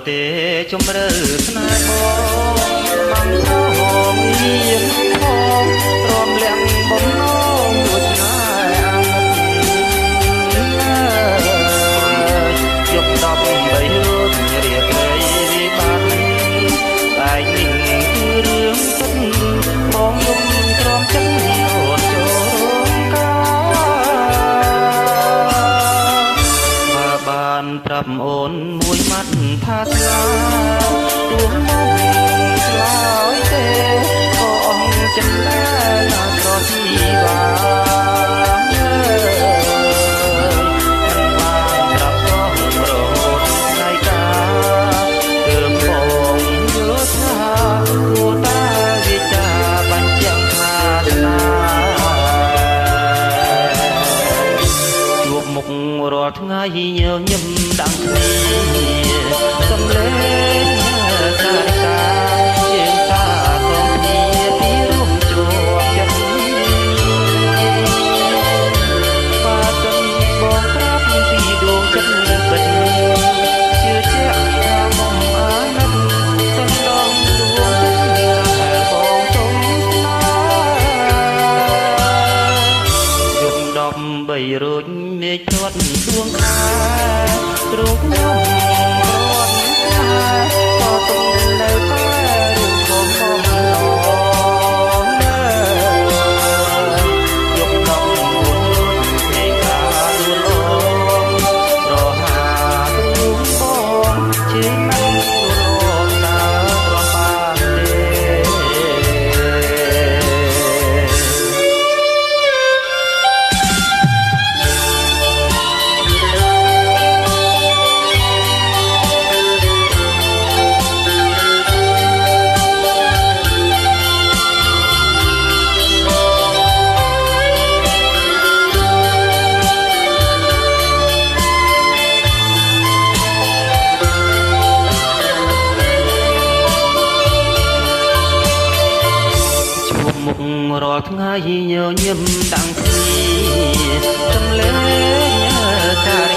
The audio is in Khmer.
ទេជំរឿស្នេហ៍បងបងហងមានផងព្រមលះបំណងមួយឆ្ងាយអាណិតយកដល់បីរត់រៀបរយវិបត្តិឯងនេះគឺរឿងពិតបងយំទ្រាំចិត្តអូនចូលកាបើបានប្រាប់អូនមួយម៉ាត់ថាថ្លាទោះមកឆ្លើយទេក៏អស់ចិត្តដែរណាក្រជីវ៉ាមិនបានប្រាប់ផងរហូតថ្ងៃកាគឺបងយល់ថាគួរតាវិចាបញ្ជាក់ថាស្នាជួបមុខរាល់ថ្ងៃញញឹមដាំគ្នាសំឡេងសារិកាជាងតាកងគ្នាពីរួមជួបចិត្តបាសិនបងប្រាប់ពីដួងចិត្តពិតជឿជាក់ថាមកអាណិតសន្លងដួងចិត្តតែបងចង់ស្នាយំ13រួចមេឃធាត់ដួងខែទ្រុងខ្ញុំក៏ទុំនៅតែរឿងបងបងយកដល់មួយនៃការលួងរហាទូបងជាមិនរងតើប្របានទេរាល់ថ្ងៃញញឹមតាំងពីសំឡេងសារិ